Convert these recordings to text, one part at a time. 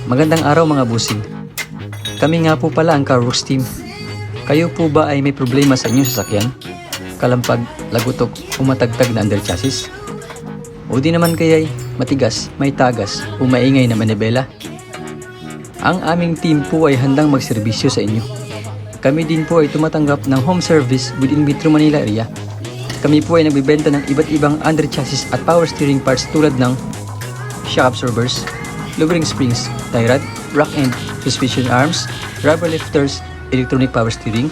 Magandang araw mga busing. Kami nga po pala ang Car Worx team. Kayo po ba ay may problema sa inyong sasakyan? Kalampag, lagutok o matagtag na underchassis? O di naman kaya'y matigas, may tagas o maingay na manibela? Ang aming team po ay handang magserbisyo sa inyo. Kami din po ay tumatanggap ng home service within Metro Manila area. Kami po ay nagbibenta ng iba't ibang underchassis at power steering parts tulad ng shock absorbers, lowering springs, tie rod, rock end, suspension arms, rubber lifters, electronic power steering,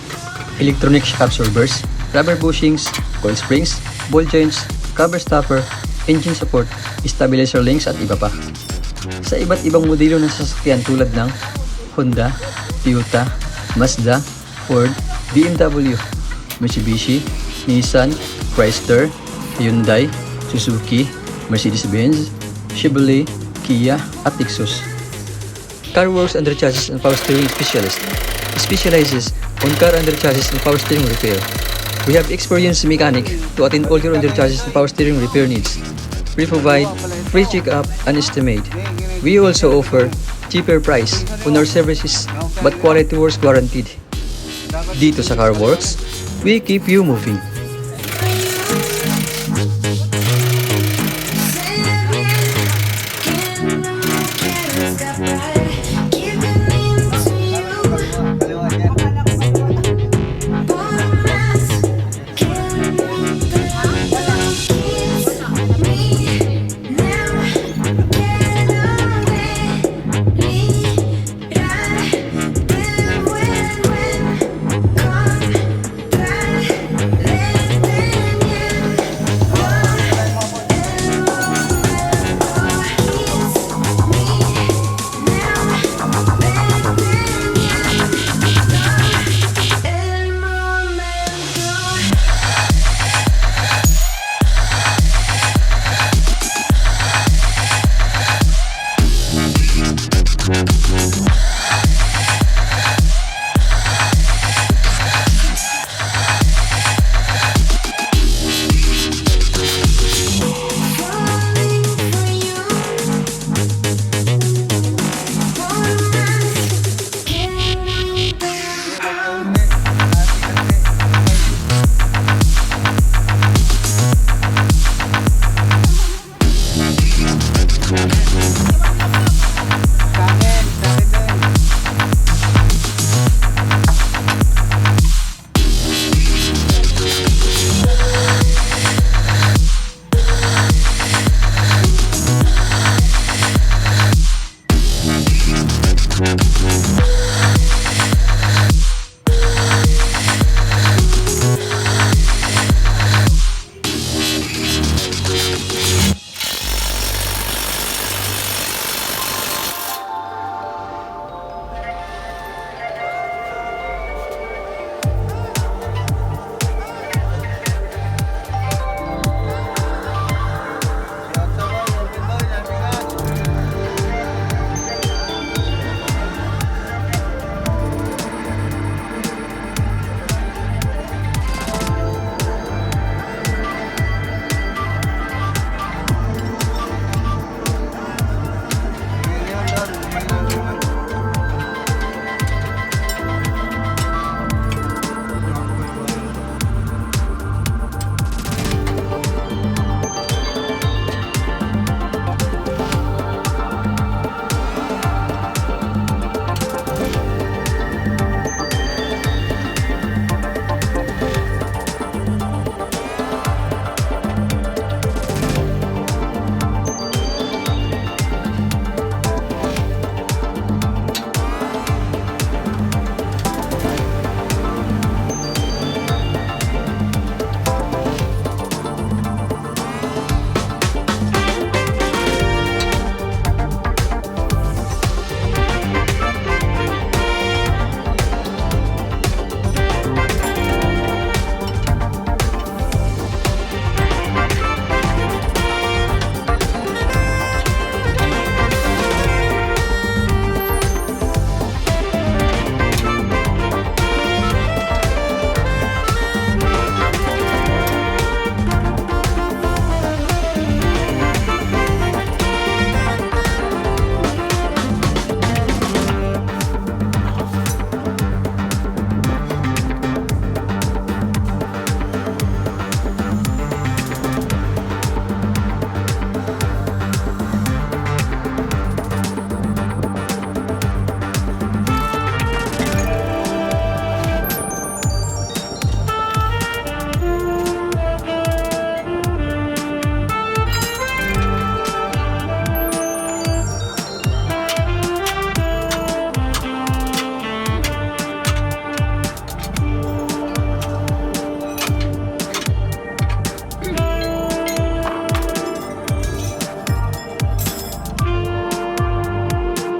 electronic shock absorbers, rubber bushings, coil springs, ball joints, cover stopper, engine support, stabilizer links at iba pa. Sa iba't ibang modelo ng sasakyan tulad ng Honda, Toyota, Mazda, Ford, BMW, Mitsubishi, Nissan, Chrysler, Hyundai, Suzuki, Mercedes-Benz, Chevrolet, Kia at Lexus. Car Worx Underchassis and Power Steering Specialist specializes on car underchassis and power steering repair. We have experienced mechanic to attend all your underchassis and power steering repair needs. We provide free check-up and estimate. We also offer cheaper price on our services but quality works guaranteed. Dito sa Car Worx, we keep you moving.